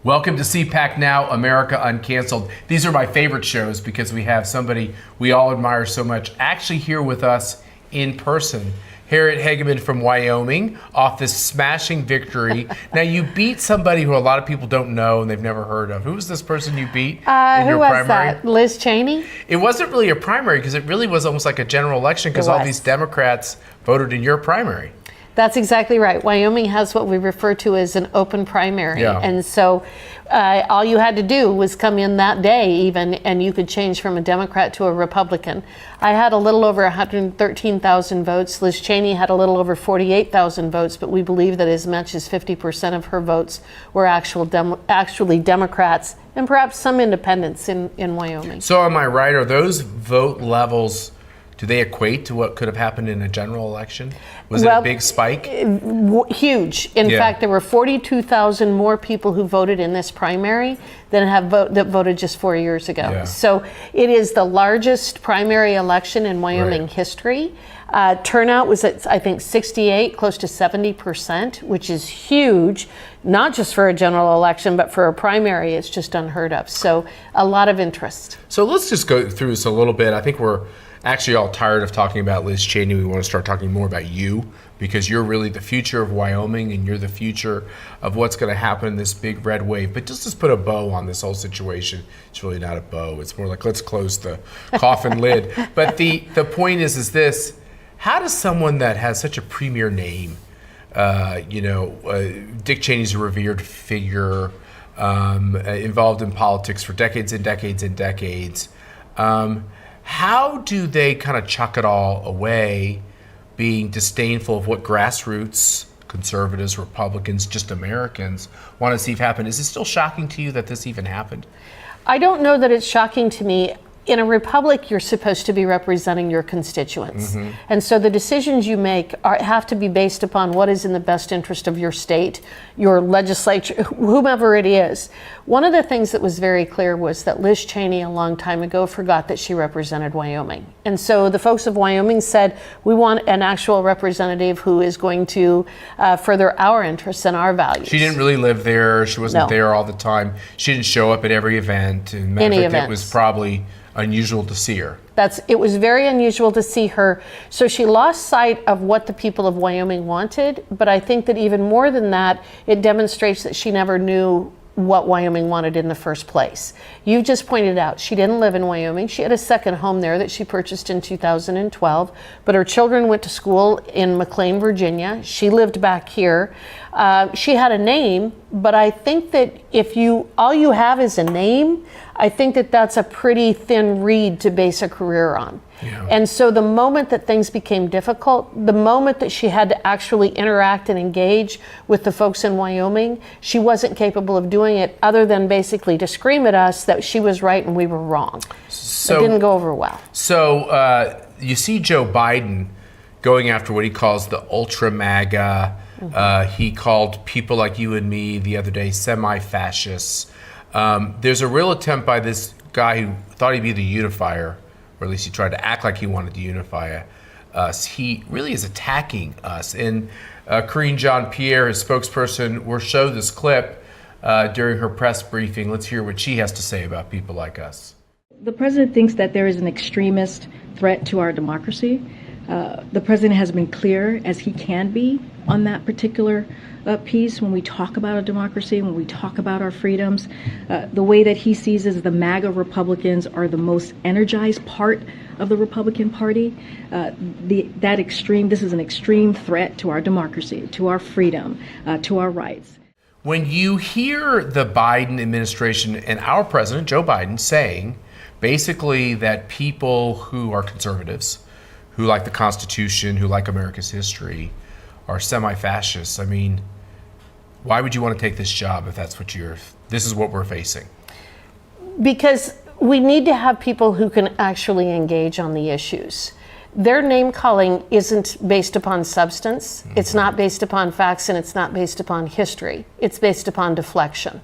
Welcome to CPAC Now, America Uncanceled. These are my favorite shows because we have somebody we all admire so much actually here with us in person. Harriet Hageman from Wyoming, off this smashing victory. Now, you beat somebody who a lot of people don't know and they've never heard of. Who was this person you beat in your primary? Who was that? Liz Cheney? It wasn't really a primary because it really was almost like a general election because all these Democrats voted in your primary. That's exactly right. Wyoming has what we refer to as an open primary. Yeah. And so all you had to do was come in that day even, and you could change from a Democrat to a Republican. I had a little over 113,000 votes. Liz Cheney had a little over 48,000 votes, but we believe that as much as 50% of her votes were actually Democrats and perhaps some independents in Wyoming. So am I right? Are those vote levels, do they equate to what could have happened in a general election? Was it a big spike? Huge. In fact, there were 42,000 more people who voted in this primary than that voted just 4 years ago. Yeah. So it is the largest primary election in Wyoming history. Turnout was at, I think, 68, close to 70%, which is huge, not just for a general election, but for a primary, it's just unheard of. So a lot of interest. So let's just go through this a little bit. I think we're actually all tired of talking about Liz Cheney. We want to start talking more about you because you're really the future of Wyoming and you're the future of what's going to happen in this big red wave. But just let's put a bow on this whole situation. It's really not a bow. It's more like let's close the coffin lid. But the point is this: how does someone that has such a premier name, Dick Cheney's a revered figure, involved in politics for decades and decades and decades, how do they kind of chuck it all away, being disdainful of what grassroots, conservatives, Republicans, just Americans want to see happen? Is it still shocking to you that this even happened? I don't know that it's shocking to me. In a republic, you're supposed to be representing your constituents. Mm-hmm. And so the decisions you make have to be based upon what is in the best interest of your state, your legislature, whomever it is. One of the things that was very clear was that Liz Cheney a long time ago forgot that she represented Wyoming. And so the folks of Wyoming said, we want an actual representative who is going to further our interests and our values. She didn't really live there. She wasn't there all the time. She didn't show up at every event. And it was probably unusual to see her. It was very unusual to see her. So she lost sight of what the people of Wyoming wanted, but I think that even more than that, it demonstrates that she never knew what Wyoming wanted in the first place. You just pointed out she didn't live in Wyoming. She had a second home there that she purchased in 2012, but her children went to school in McLean, Virginia. She lived back here. She had a name, but I think that if all you have is a name, I think that that's a pretty thin reed to base a career on. Yeah. And so the moment that things became difficult, the moment that she had to actually interact and engage with the folks in Wyoming, she wasn't capable of doing it other than basically to scream at us that she was right and we were wrong. So, it didn't go over well. So you see Joe Biden going after what he calls the ultra MAGA. Mm-hmm. He called people like you and me the other day semi-fascists. There's a real attempt by this guy who thought he'd be the unifier, or at least he tried to act like he wanted to unify us. He really is attacking us. And Karine Jean-Pierre, his spokesperson, will show this clip during her press briefing. Let's hear what she has to say about people like us. The president thinks that there is an extremist threat to our democracy. The president has been clear as he can be on that particular piece when we talk about a democracy, when we talk about our freedoms. The way that he sees is the MAGA Republicans are the most energized part of the Republican Party. This is an extreme threat to our democracy, to our freedom, to our rights. When you hear the Biden administration and our president, Joe Biden, saying basically that people who are conservatives, who like the Constitution, who like America's history, are semi-fascists, I mean, why would you want to take this job if this is what we're facing? Because we need to have people who can actually engage on the issues. Their name calling isn't based upon substance, it's not based upon facts, and it's not based upon history. It's based upon deflection.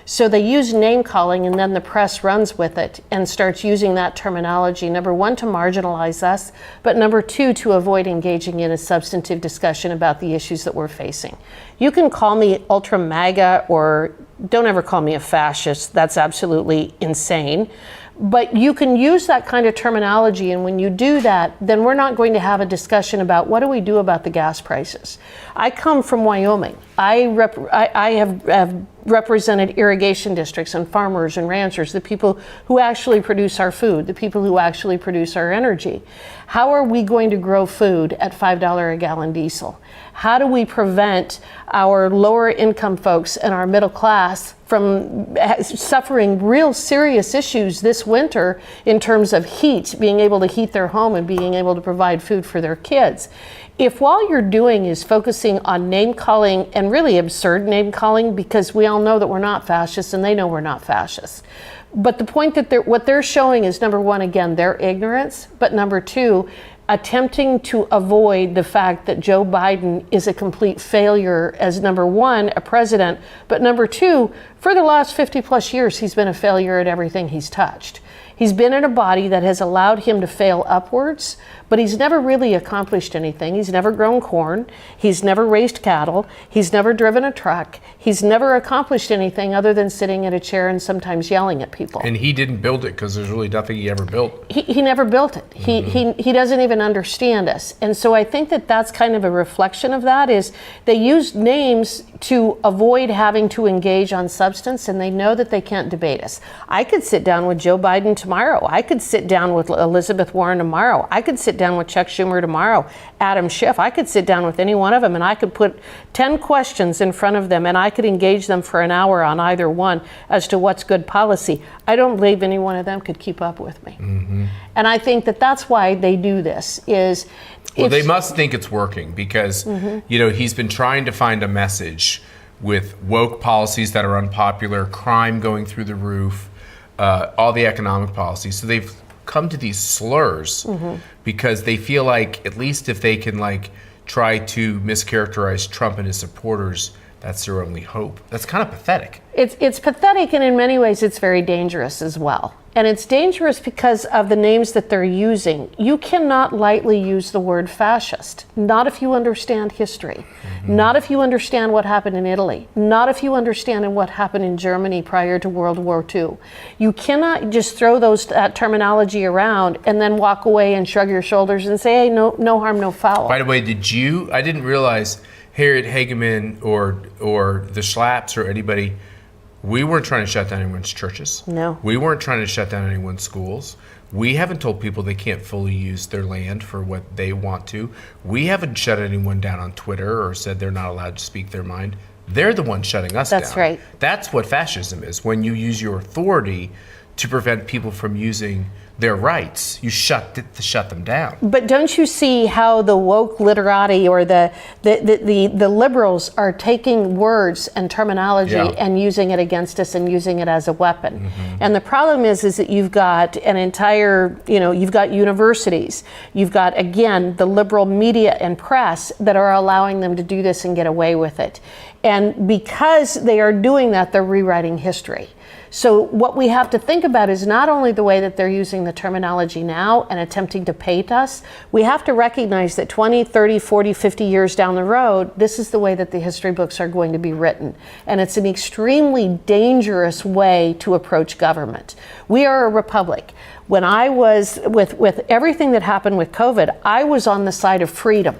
So they use name calling, and then the press runs with it and starts using that terminology, number one, to marginalize us, but number two, to avoid engaging in a substantive discussion about the issues that we're facing. You can call me ultra MAGA, or don't ever call me a fascist. That's absolutely insane. But you can use that kind of terminology, and when you do that, then we're not going to have a discussion about what do we do about the gas prices. I come from Wyoming. I have represented irrigation districts and farmers and ranchers, the people who actually produce our food, the people who actually produce our energy. How are we going to grow food at $5 a gallon diesel? How do we prevent our lower income folks and our middle class from suffering real serious issues this winter in terms of heat, being able to heat their home and being able to provide food for their kids? If what you're doing is focusing on name calling, and really absurd name calling, because we all know that we're not fascists and they know we're not fascists. But the point that what they're showing is, number one, again, their ignorance, but number two, attempting to avoid the fact that Joe Biden is a complete failure as, number one, a president, but number two, for the last 50 plus years, he's been a failure at everything he's touched. He's been in a body that has allowed him to fail upwards, but he's never really accomplished anything. He's never grown corn. He's never raised cattle. He's never driven a truck. He's never accomplished anything other than sitting in a chair and sometimes yelling at people. And he didn't build it because there's really nothing he ever built. He never built it. He doesn't even understand us. And so I think that that's kind of a reflection of that, is they use names to avoid having to engage on substance, and they know that they can't debate us. I could sit down with Joe Biden tomorrow. I could sit down with Elizabeth Warren tomorrow. I could sit down with Chuck Schumer tomorrow, Adam Schiff. I could sit down with any one of them, and I could put 10 questions in front of them, and I could engage them for an hour on either one as to what's good policy. I don't believe any one of them could keep up with me. And I think that that's why they do this. Well, they must think it's working because, he's been trying to find a message with woke policies that are unpopular, crime going through the roof, all the economic policies. So they've come to these slurs because they feel like, at least if they can try to mischaracterize Trump and his supporters, that's their only hope. That's kind of pathetic. It's pathetic, and in many ways it's very dangerous as well. And it's dangerous because of the names that they're using. You cannot lightly use the word fascist, not if you understand history, not if you understand what happened in Italy, not if you understand what happened in Germany prior to World War II. You cannot just throw that terminology around and then walk away and shrug your shoulders and say, hey, no harm, no foul. By the way, I didn't realize Harriet, Hageman, or the Schlaps or anybody, we weren't trying to shut down anyone's churches. No. We weren't trying to shut down anyone's schools. We haven't told people they can't fully use their land for what they want to. We haven't shut anyone down on Twitter or said they're not allowed to speak their mind. They're the ones shutting us down. That's right. That's what fascism is. When you use your authority to prevent people from using their rights, you shut them down. But don't you see how the woke literati or the liberals are taking words and terminology and using it against us and using it as a weapon? And the problem is that you've got an entire, you've got universities, you've got, again, the liberal media and press that are allowing them to do this and get away with it. And because they are doing that, they're rewriting history. So what we have to think about is not only the way that they're using the terminology now and attempting to paint us, we have to recognize that 20, 30, 40, 50 years down the road, this is the way that the history books are going to be written. And it's an extremely dangerous way to approach government. We are a republic. When I was, with everything that happened with COVID, I was on the side of freedom.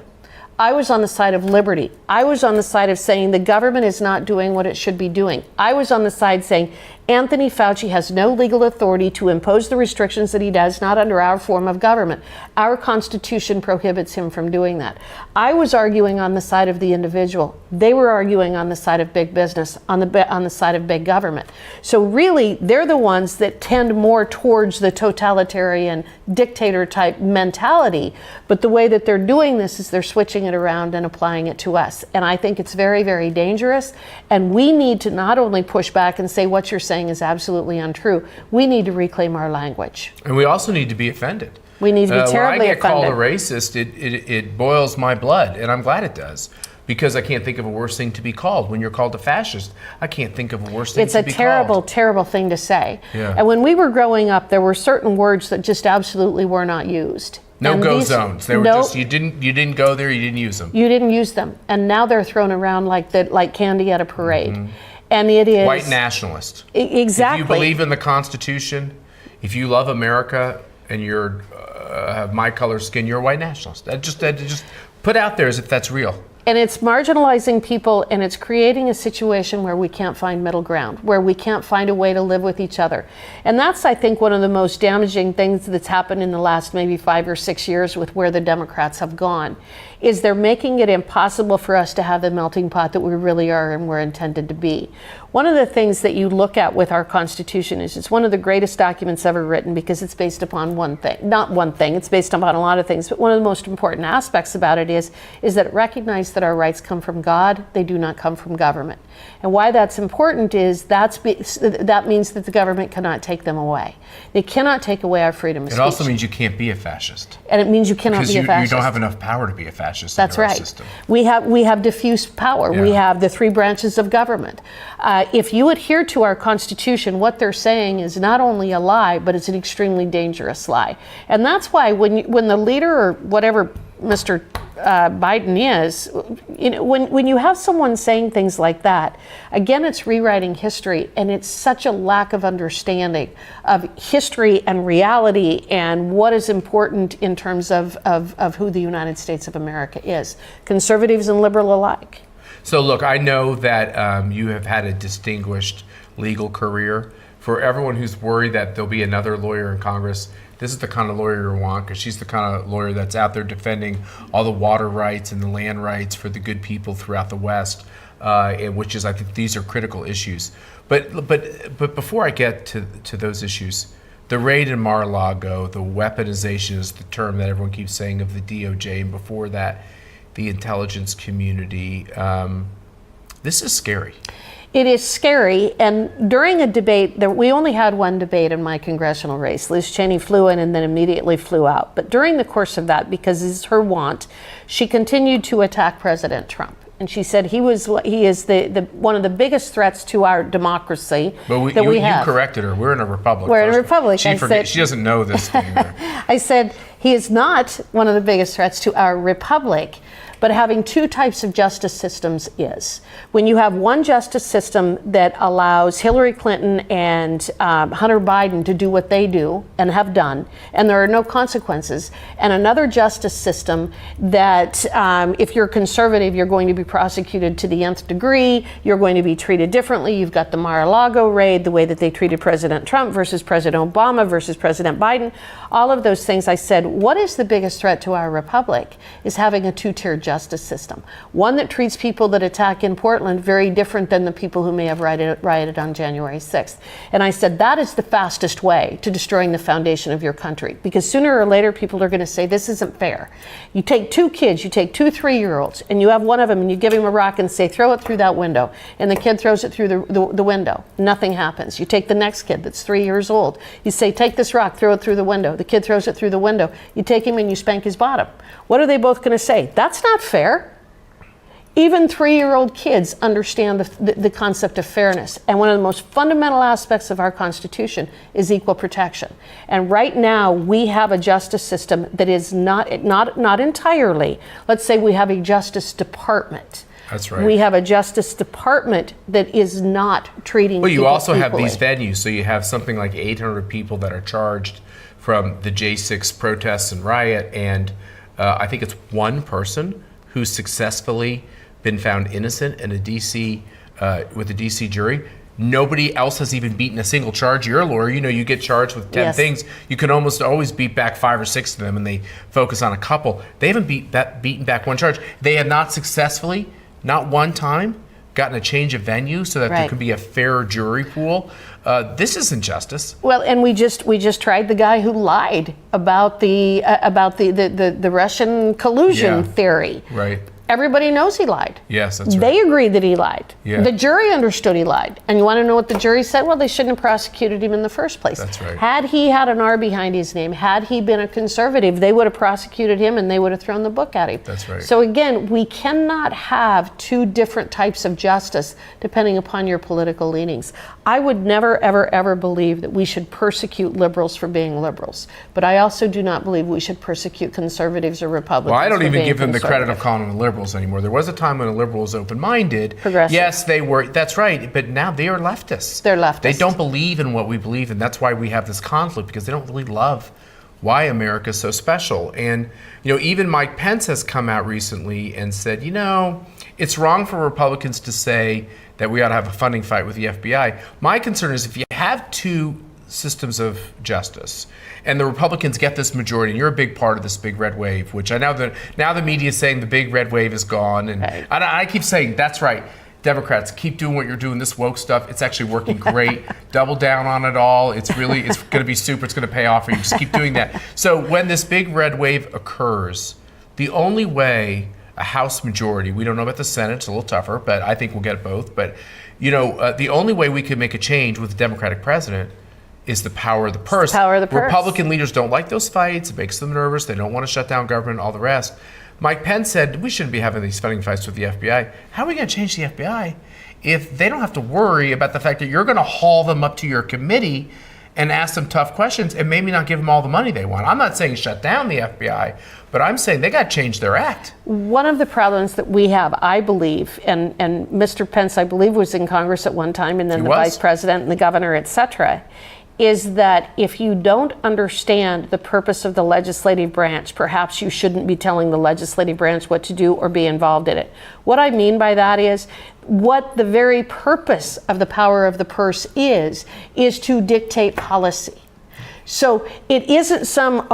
I was on the side of liberty. I was on the side of saying the government is not doing what it should be doing. I was on the side saying Anthony Fauci has no legal authority to impose the restrictions that he does, not under our form of government. Our Constitution prohibits him from doing that. I was arguing on the side of the individual. They were arguing on the side of big business, on the side of big government. So really, they're the ones that tend more towards the totalitarian dictator type mentality. But the way that they're doing this is they're switching it around and applying it to us. And I think it's very, very dangerous. And we need to not only push back and say what you're saying is absolutely untrue, we need to reclaim our language. And we also need to be offended. We need to be terribly when I get offended. called a racist, it boils my blood, and I'm glad it does. Because I can't think of a worse thing to be called. When you're called a fascist, I can't think of a worse thing It's to a be terrible, called. terrible thing to say. Yeah. And when we were growing up, there were certain words that just absolutely were not used. And No-go these- zones. They were no, just, you didn't go there, you didn't use them. you didn't use them, and now they're thrown around like candy at a parade. And it is White nationalist. Exactly. If you believe in the Constitution, if you love America and you're have my color skin, you're a white nationalist. That just put out there as if that's real. And it's marginalizing people, and it's creating a situation where we can't find middle ground, where we can't find a way to live with each other. And that's, I think, one of the most damaging things that's happened in the last maybe 5 or 6 years with where the Democrats have gone, is they're making it impossible for us to have the melting pot that we really are and we're intended to be. One of the things that you look at with our Constitution is it's one of the greatest documents ever written because it's based upon one thing. Not one thing, it's based upon a lot of things, but one of the most important aspects about it is that it recognizes that our rights come from God, they do not come from government. And why that's important is that means that the government cannot take them away. They cannot take away our freedom of speech. It also means you can't be a fascist. And it means you cannot Because be a fascist. you don't have enough power to be a fascist That's under our right. system. We have diffuse power. Yeah. We have the three branches of government. If you adhere to our Constitution, what they're saying is not only a lie, but it's an extremely dangerous lie. And that's why when the leader or whatever Mr. Biden is, when you have someone saying things like that, again, it's rewriting history, and it's such a lack of understanding of history and reality and what is important in terms of who the United States of America is, conservatives and liberal alike. So look, I know that you have had a distinguished legal career. For everyone who's worried that there'll be another lawyer in Congress, this is the kind of lawyer you want, because she's the kind of lawyer that's out there defending all the water rights and the land rights for the good people throughout the West, which is, I think, these are critical issues. But before I get to those issues, the raid in Mar-a-Lago, the weaponization is the term that everyone keeps saying of the DOJ, and before that, the intelligence community. This is scary. It is scary, and during a debate, we only had one debate in my congressional race. Liz Cheney flew in and then immediately flew out. But during the course of that, because it's her want, she continued to attack President Trump. And she said he is the one of the biggest threats to our democracy But we have. You corrected her. We're in a republic. We're in a republic. She doesn't know this thing. I said he is not one of the biggest threats to our republic, but having two types of justice systems is. When you have one justice system that allows Hillary Clinton and Hunter Biden to do what they do and have done, and there are no consequences, and another justice system that if you're conservative, you're going to be prosecuted to the nth degree, you're going to be treated differently. You've got the Mar-a-Lago raid, the way that they treated President Trump versus President Obama versus President Biden, all of those things. I said, what is the biggest threat to our republic is having a two-tier justice system. One that treats people that attack in Portland very different than the people who may have rioted on January 6th. And I said, that is the fastest way to destroying the foundation of your country, because sooner or later people are going to say, this isn't fair. You take two kids, you take 2 3-year-olds, and you have one of them and you give him a rock and say, throw it through that window. And the kid throws it through the window. Nothing happens. You take the next kid that's 3 years old. You say, take this rock, throw it through the window. The kid throws it through the window. You take him and you spank his bottom. What are they both going to say? That's not fair. Even 3-year-old kids understand the concept of fairness. And one of the most fundamental aspects of our Constitution is equal protection. And right now, we have a justice system that is not entirely. Let's say we have a Justice Department. That's right. We have a Justice Department that is not treating Well, you people also have equally. these venues. So you have something like 800 people that are charged from the J6 protests and riot. And I think it's one person who's successfully been found innocent in a DC with a DC jury. Nobody else has even beaten a single charge. You're a lawyer, you get charged with 10 Yes. things. You can almost always beat back 5 or 6 of them, and they focus on a couple. They haven't beaten back one charge. They have not successfully, not one time, gotten a change of venue so that there Right. can be a fair jury pool. This isn't justice. Well, and we just tried the guy who lied about the Russian collusion Yeah. theory. Right. Everybody knows he lied. Yes, that's right. They agreed that he lied. Yeah. The jury understood he lied. And you want to know what the jury said? Well, they shouldn't have prosecuted him in the first place. That's right. Had he had an R behind his name, had he been a conservative, they would have prosecuted him and they would have thrown the book at him. That's right. So again, we cannot have two different types of justice depending upon your political leanings. I would never, ever, ever believe that we should persecute liberals for being liberals. But I also do not believe we should persecute conservatives or Republicans. Well, I don't for even being give them the credit of conservative. calling them liberals anymore. There was a time when a liberal was open-minded. Progressive. Yes, they were. That's right. But now they are leftists. They're leftists. They don't believe in what we believe in. That's why we have this conflict, because they don't really love why America is so special. And, even Mike Pence has come out recently and said, it's wrong for Republicans to say that we ought to have a funding fight with the FBI. My concern is if you have two systems of justice and the Republicans get this majority, and you're a big part of this big red wave, which I know that now the media is saying the big red wave is gone. And right. I keep saying, that's right. Democrats, keep doing what you're doing. This woke stuff, it's actually working great. Double down on it all. It's going to be super. It's going to pay off for you. Just keep doing that. So when this big red wave occurs, the only way a House majority, we don't know about the Senate, it's a little tougher, but I think we'll get both. But, the only way we could make a change with a Democratic president is the power of the purse. The power of the purse. Republican leaders don't like those fights. It makes them nervous. They don't want to shut down government, all the rest. Mike Pence said we shouldn't be having these funding fights with the FBI. How are we going to change the FBI if they don't have to worry about the fact that you're going to haul them up to your committee and ask them tough questions and maybe not give them all the money they want? I'm not saying shut down the FBI, but I'm saying they got to change their act. One of the problems that we have, I believe, and Mr. Pence, I believe, was in Congress at one time, and then the vice president and the governor, et cetera, is that if you don't understand the purpose of the legislative branch, perhaps you shouldn't be telling the legislative branch what to do or be involved in it. What I mean by that is what the very purpose of the power of the purse is to dictate policy. So it isn't some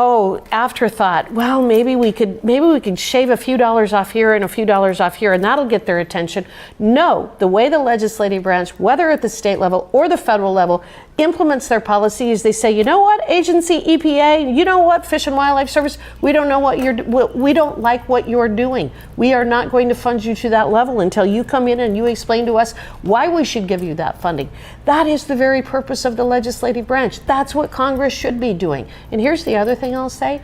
afterthought. Well, maybe we could shave a few dollars off here and a few dollars off here, and that'll get their attention. No, the way the legislative branch, whether at the state level or the federal level, implements their policy is they say, you know what, agency EPA, you know what, Fish and Wildlife Service, we don't like what you're doing. We are not going to fund you to that level until you come in and you explain to us why we should give you that funding. That is the very purpose of the legislative branch. That's what Congress should be doing. And here's the other thing I'll say.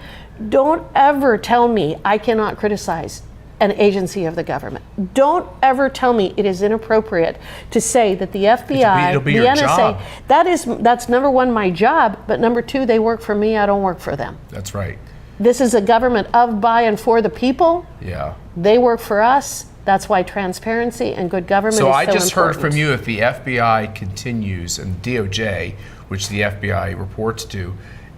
Don't ever tell me I cannot criticize an agency of the government. Don't ever tell me it is inappropriate to say that the FBI, it'll be the your NSA, job. that's number one, my job, but number two, they work for me, I don't work for them. That's right. This is a government of, by, and for the people. Yeah. They work for us. That's why transparency and good government is so important. So I just heard from you, if the FBI continues, and DOJ, which the FBI reports to,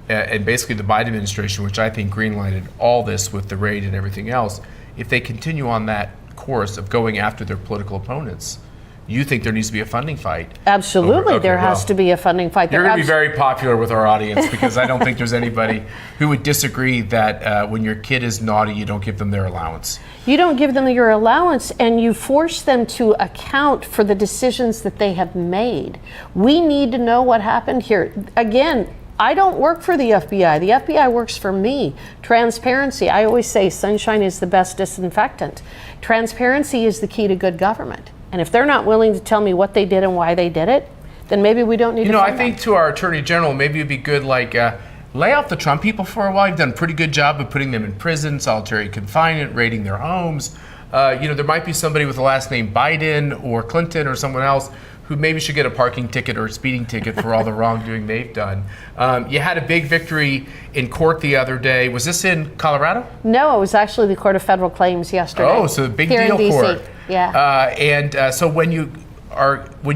and basically the Biden administration, which I think greenlighted all this with the raid and everything else, if they continue on that course of going after their political opponents, you think there needs to be a funding fight? Absolutely, there has to be a funding fight. You're going to be very popular with our audience, because I don't think there's anybody who would disagree that when your kid is naughty, you don't give them their allowance. You don't give them your allowance, and you force them to account for the decisions that they have made. We need to know what happened here. Again, I don't work for the FBI. The FBI works for me. Transparency, I always say sunshine is the best disinfectant. Transparency is the key to good government. And if they're not willing to tell me what they did and why they did it, then maybe we don't need to I think to our Attorney General, maybe it'd be good, lay off the Trump people for a while. You've done a pretty good job of putting them in prison, solitary confinement, raiding their homes. There might be somebody with the last name Biden or Clinton or someone else who maybe should get a parking ticket or a speeding ticket for all the wrongdoing they've done. You had a big victory in court the other day. Was this in Colorado? No, it was actually the Court of Federal Claims yesterday. Oh, so the big here deal in DC. court. Yeah. So when you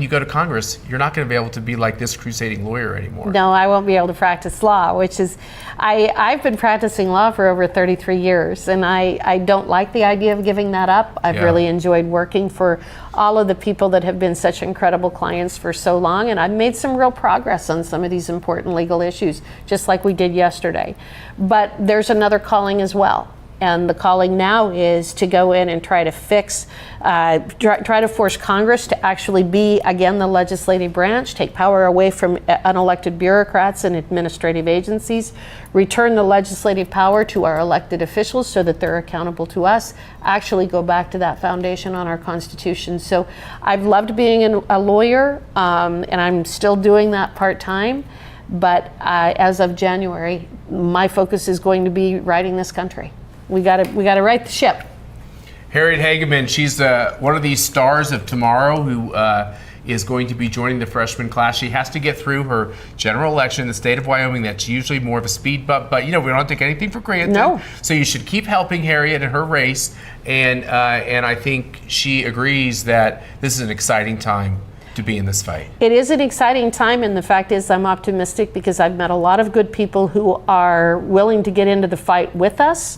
go to Congress, you're not going to be able to be like this crusading lawyer anymore. No, I won't be able to practice law, which is, I've been practicing law for over 33 years, and I don't like the idea of giving that up. I've really enjoyed working for all of the people that have been such incredible clients for so long, and I've made some real progress on some of these important legal issues, just like we did yesterday. But there's another calling as well. And the calling now is to go in and try to fix, try to force Congress to actually be, again, the legislative branch, take power away from unelected bureaucrats and administrative agencies, return the legislative power to our elected officials so that they're accountable to us, actually go back to that foundation on our Constitution. So I've loved being a lawyer, and I'm still doing that part-time. But as of January, my focus is going to be righting this country. We got to right the ship. Harriet Hageman, she's one of these stars of tomorrow who is going to be joining the freshman class. She has to get through her general election in the state of Wyoming. That's usually more of a speed bump, but we don't take anything for granted. No. So you should keep helping Harriet in her race, and I think she agrees that this is an exciting time to be in this fight. It is an exciting time, and the fact is I'm optimistic because I've met a lot of good people who are willing to get into the fight with us.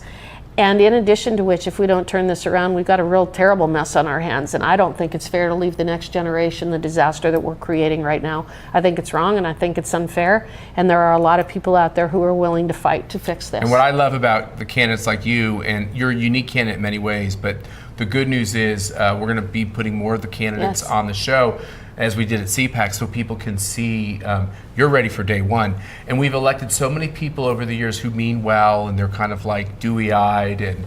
And in addition to which, if we don't turn this around, we've got a real terrible mess on our hands. And I don't think it's fair to leave the next generation the disaster that we're creating right now. I think it's wrong, and I think it's unfair. And there are a lot of people out there who are willing to fight to fix this. And what I love about the candidates like you, and you're a unique candidate in many ways, but the good news is we're going to be putting more of the candidates on the show, as we did at CPAC, so people can see you're ready for day one. And we've elected so many people over the years who mean well, and they're kind of like dewy-eyed, and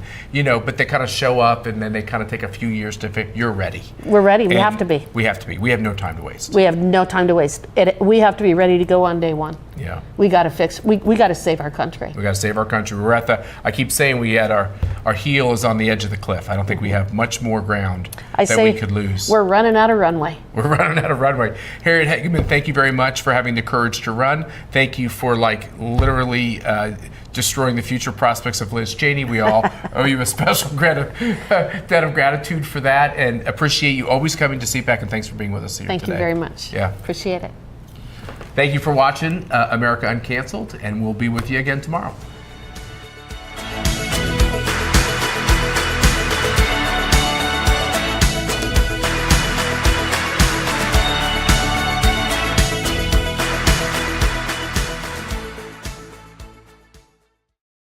but they kind of show up, and then they kind of take a few years to fix. You're ready. We're ready. We And have to be. We have to be. We have no time to waste. We have no time to waste. We have to be ready to go on day one. Yeah. We got to fix. We got to save our country. We got to save our country. We're at I keep saying we had our heel is on the edge of the cliff. I don't think we have much more ground that we could lose. We're running out of runway. We're running out of runway. Harriet Hageman, thank you very much for having the courage to run. Thank you for literally destroying the future prospects of Liz Cheney. We all owe you a special debt of gratitude for that, and appreciate you always coming to CPAC, and thanks for being with us here today. Thank you very much. Yeah. Appreciate it. Thank you for watching America Uncanceled, and we'll be with you again tomorrow.